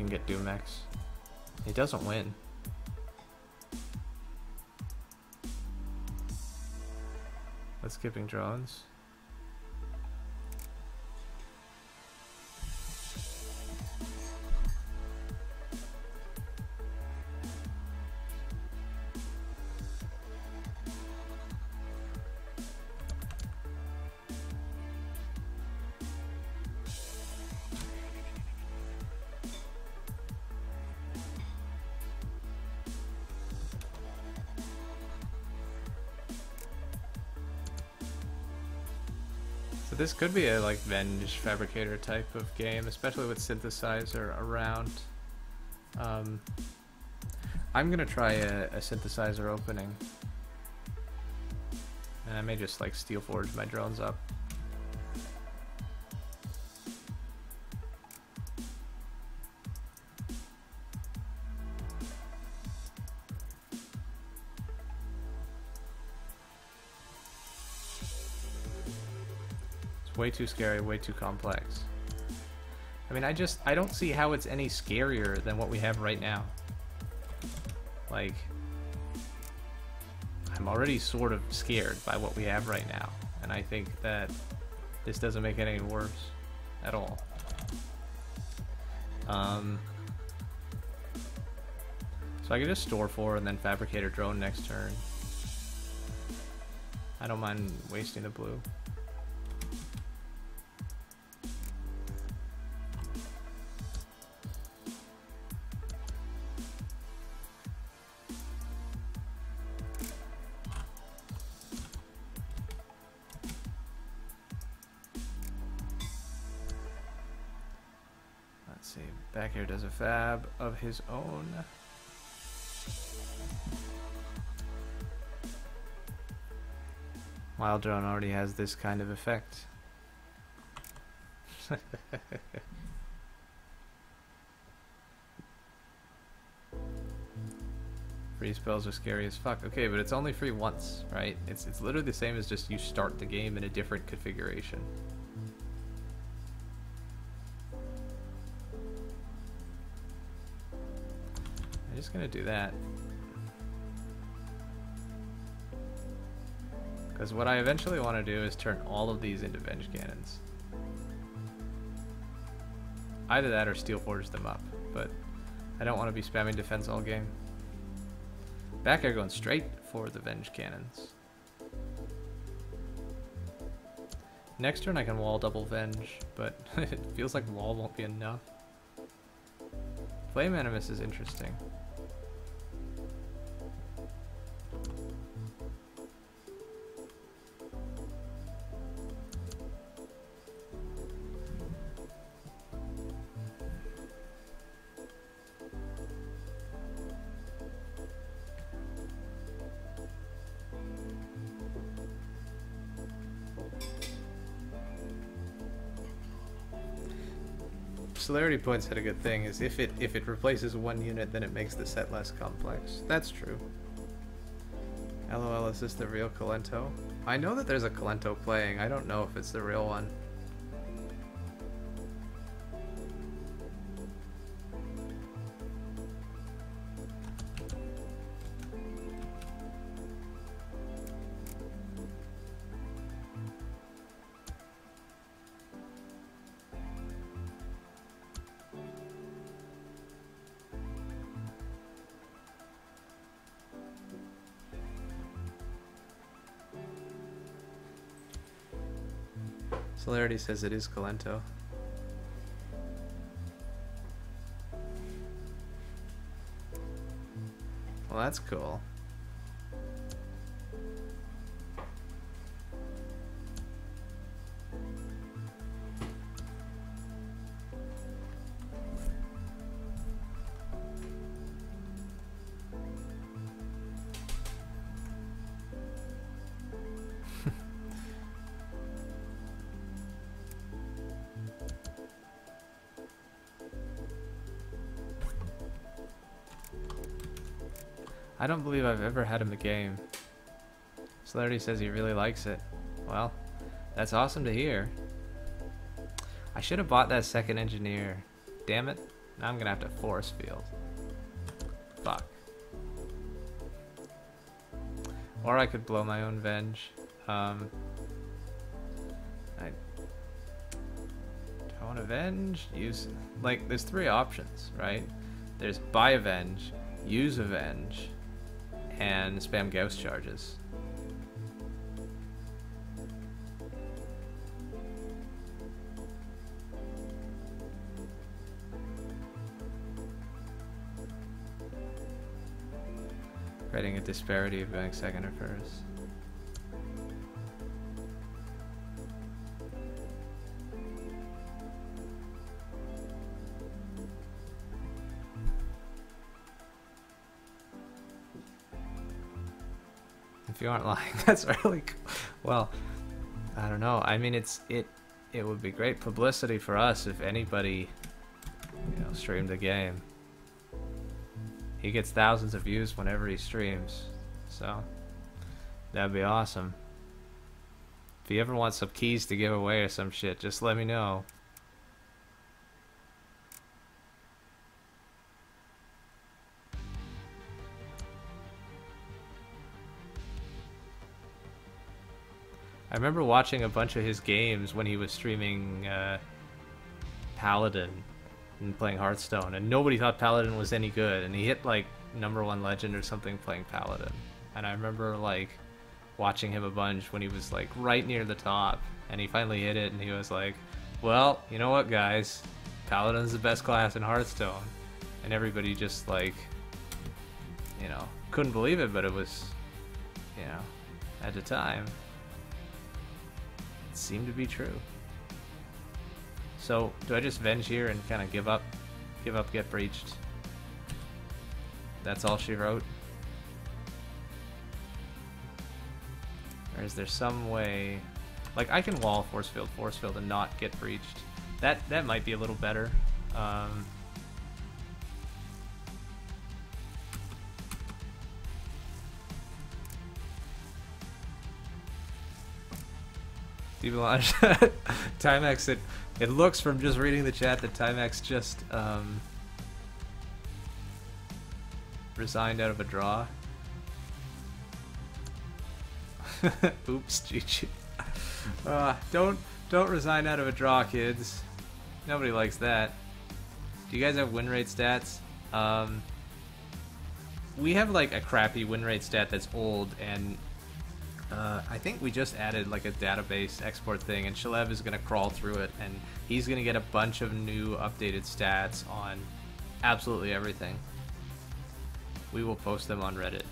get Doomex. He doesn't win. Let's skipping drones. So this could be a like Venge Fabricator type of game, especially with synthesizer around. I'm gonna try a synthesizer opening, and I may just like steel forge my drones up. Way too scary, way too complex. I mean, I don't see how it's any scarier than what we have right now. Like, I'm already sort of scared by what we have right now, and I think that this doesn't make it any worse at all. So I can just store 4 and then Fabricator drone next turn. I don't mind wasting the blue. BackAir does a fab of his own. Wild Drone already has this kind of effect. Free spells are scary as fuck. Okay, but it's only free once, right? It's literally the same as just you start the game in a different configuration. I'm just gonna do that. Because what I eventually want to do is turn all of these into Venge Cannons. Either that or Steel Forge them up, but I don't want to be spamming defense all game. BackAir going straight for the Venge Cannons. Next turn I can wall double Venge, but it feels like wall won't be enough. Flame Animus is interesting. Celerity Points had a good thing, is if it replaces one unit, then it makes the set less complex. That's true. LOL, is this the real Colento? I know that there's a Colento playing, I don't know if it's the real one. Celerity says it is Colento. Well, that's cool. I don't believe I've ever had him the game. Celerity says he really likes it. Well, that's awesome to hear. I should have bought that second engineer. Damn it. Now I'm gonna have to force field. Fuck. Or I could blow my own Venge. I want Avenge, use, like, there's 3 options, right? There's buy Avenge, use Avenge, and spam Gauss charges. Creating a disparity of going second or first. If you aren't lying, that's really cool. Well, I don't know. I mean, it would be great publicity for us if anybody, you know, streamed the game. He gets thousands of views whenever he streams, so that'd be awesome. If you ever want some keys to give away or some shit, just let me know. I remember watching a bunch of his games when he was streaming Paladin and playing Hearthstone, and nobody thought Paladin was any good, and he hit like #1 legend or something playing Paladin. And I remember like watching him a bunch when he was like right near the top, and he finally hit it, and he was like, well, you know what, guys, Paladin's the best class in Hearthstone. And everybody just like, you know, couldn't believe it, but it was, you know, at the time it seemed to be true. So do I just Venge here and kind of give up, get breached? That's all she wrote? Or is there some way, like I can wall force field and not get breached? That might be a little better. Timex, it looks from just reading the chat that Timex just resigned out of a draw. Oops, GG. Don't resign out of a draw, kids. Nobody likes that. Do you guys have win rate stats? We have like a crappy win rate stat that's old, and I think we just added like a database export thing, and Shalev is going to crawl through it, and he's going to get a bunch of new updated stats on absolutely everything. We will post them on Reddit.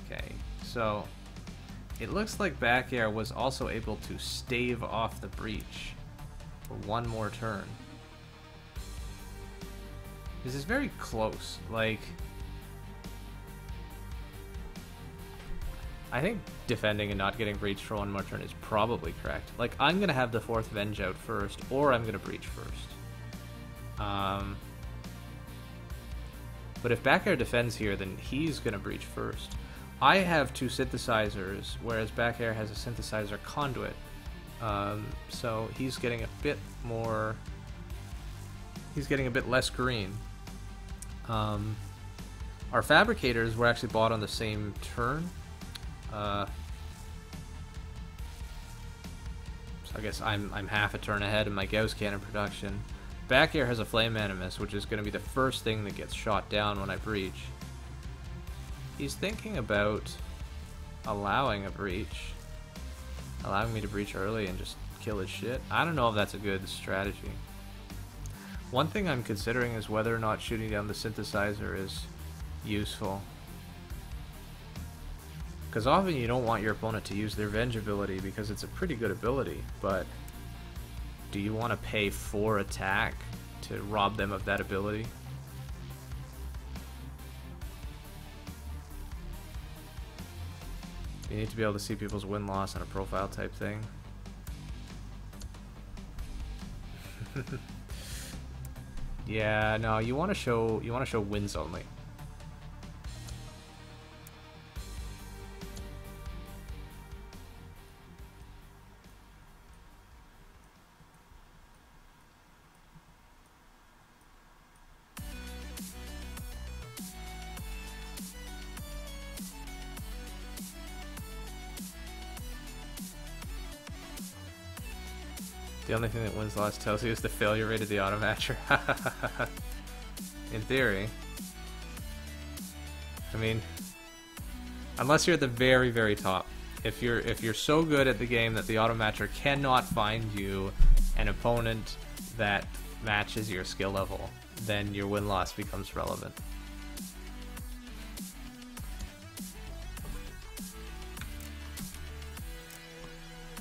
Okay, so it looks like BackAir was also able to stave off the breach for one more turn. This is very close. Like, I think defending and not getting breached for one more turn is probably correct. Like, I'm gonna have the 4th Venge out first, or I'm gonna breach first. But if BackAir defends here, then he's gonna breach first. I have 2 synthesizers, whereas BackAir has a synthesizer conduit. So he's getting a bit more. He's getting a bit less green. Our fabricators were actually bought on the same turn. So I guess I'm half a turn ahead in my Gauss cannon production. BackAir has a Flame Animus, which is going to be the first thing that gets shot down when I breach. He's thinking about allowing a breach. Allowing me to breach early and just kill his shit. I don't know if that's a good strategy. One thing I'm considering is whether or not shooting down the synthesizer is useful. Because often you don't want your opponent to use their Venge ability because it's a pretty good ability, but do you want to pay 4 attack to rob them of that ability? You need to be able to see people's win-loss on a profile type thing. Yeah, no, you want to show wins only. The only thing that wins-loss tells you is the failure rate of the automatcher. In theory. I mean, unless you're at the very, very top. If you're so good at the game that the automatcher cannot find you an opponent that matches your skill level, then your win-loss becomes relevant.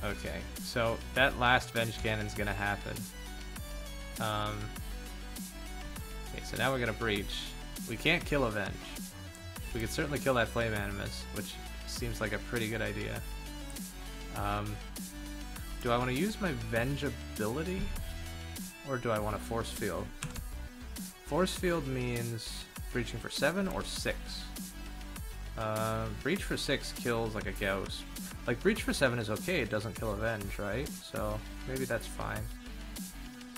Okay, so that last Venge Cannon's gonna happen. Okay, so now we're gonna breach. We can't kill Avenge. We could certainly kill that Flame Animus, which seems like a pretty good idea. Do I want to use my Venge ability? Or do I want to Force Field? Force Field means breaching for 7 or 6. Breach for 6 kills like a Gauss. Like, Breach for 7 is okay, it doesn't kill Avenge, right? So, maybe that's fine.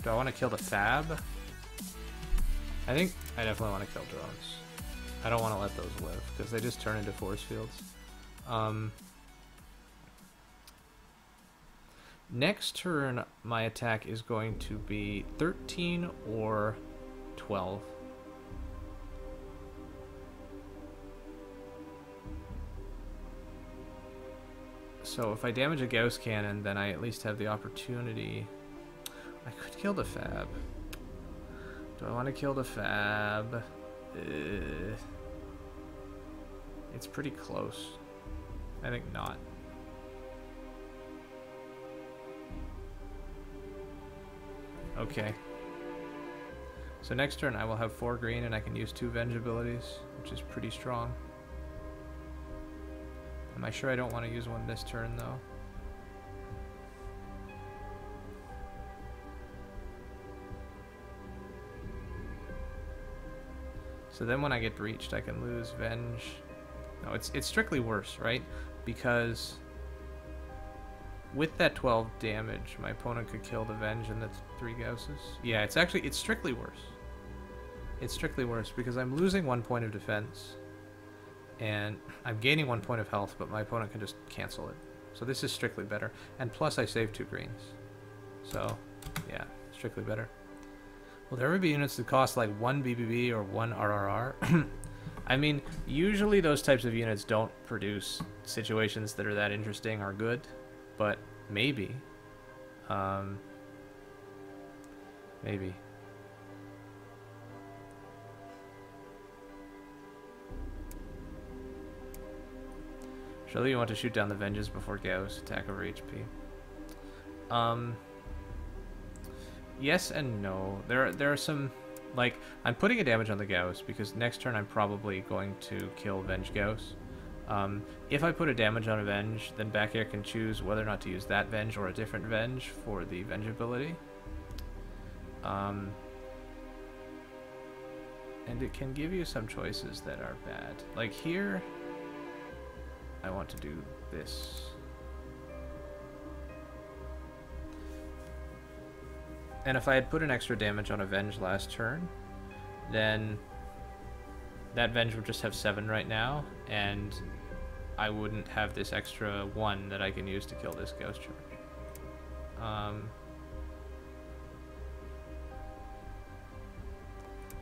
Do I want to kill the Fab? I think I definitely want to kill drones. I don't want to let those live, because they just turn into force fields. Next turn, my attack is going to be 13 or 12. So if I damage a Gauss Cannon, then I at least have the opportunity. I could kill the Fab. Do I want to kill the Fab? It's pretty close. I think not. Okay. So next turn I will have 4 green and I can use 2 Venge abilities, which is pretty strong. Am I sure I don't want to use one this turn though? So then when I get breached, I can lose Venge. No, it's strictly worse, right? Because with that 12 damage, my opponent could kill the Venge and that's 3 Gausses. Yeah, it's strictly worse. It's strictly worse because I'm losing 1 point of defense and I'm gaining 1 point of health, but my opponent can just cancel it. So this is strictly better. And plus I save 2 greens. So, yeah, strictly better. Will there ever be units that cost like 1 BBB or 1 RRR? I mean, usually those types of units don't produce situations that are that interesting or good, but maybe. Maybe. Surely you want to shoot down the Venges before Gauss, attack over HP. Yes and no. There are some, like, I'm putting a damage on the Gauss because next turn I'm probably going to kill Venge Gauss. If I put a damage on a Venge, then BackAir can choose whether or not to use that Venge or a different Venge for the Venge ability. And it can give you some choices that are bad. Like here, I want to do this. And if I had put an extra damage on a Venge last turn, then that Venge would just have 7 right now, and I wouldn't have this extra 1 that I can use to kill this Ghost Charge.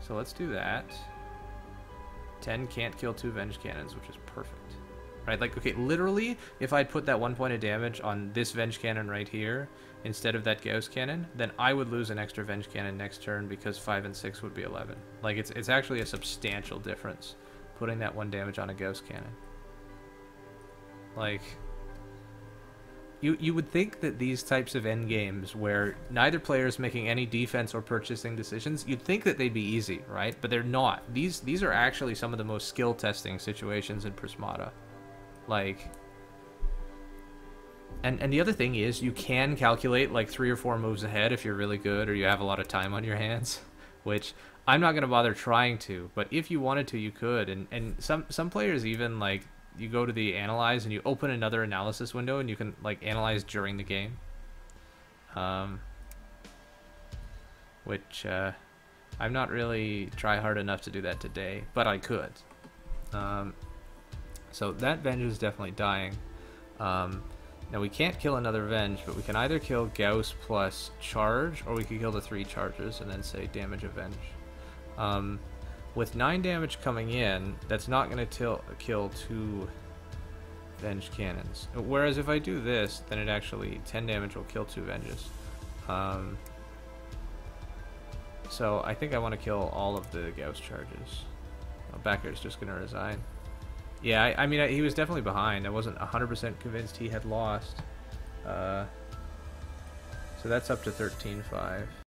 So let's do that. 10 can't kill 2 Venge Cannons, which is perfect. Right, like, okay, literally, if I'd put that 1 point of damage on this Venge Cannon right here, instead of that Gauss Cannon, then I would lose an extra Venge Cannon next turn because 5 and 6 would be 11. Like, it's actually a substantial difference putting that 1 damage on a Gauss Cannon. Like, you would think that these types of endgames where neither player is making any defense or purchasing decisions, you'd think that they'd be easy, right? But they're not. These are actually some of the most skill testing situations in Prismata. Like, and the other thing is you can calculate like 3 or 4 moves ahead if you're really good or you have a lot of time on your hands, which I'm not going to bother trying to, but if you wanted to, you could. And some players even, like, you go to the analyze and you open another analysis window and you can like analyze during the game, which I'm not really try hard enough to do that today, but I could. So that Venge is definitely dying. Now we can't kill another Venge, but we can either kill Gauss plus charge, or we could kill the 3 charges and then say damage Avenge. With 9 damage coming in, that's not going to kill 2 Venge cannons. Whereas if I do this, then it actually 10 damage will kill 2 Venges. So I think I want to kill all of the Gauss charges. Oh, BackAir's just going to resign. Yeah, I mean, he was definitely behind. I wasn't 100% convinced he had lost. So that's up to 13-5.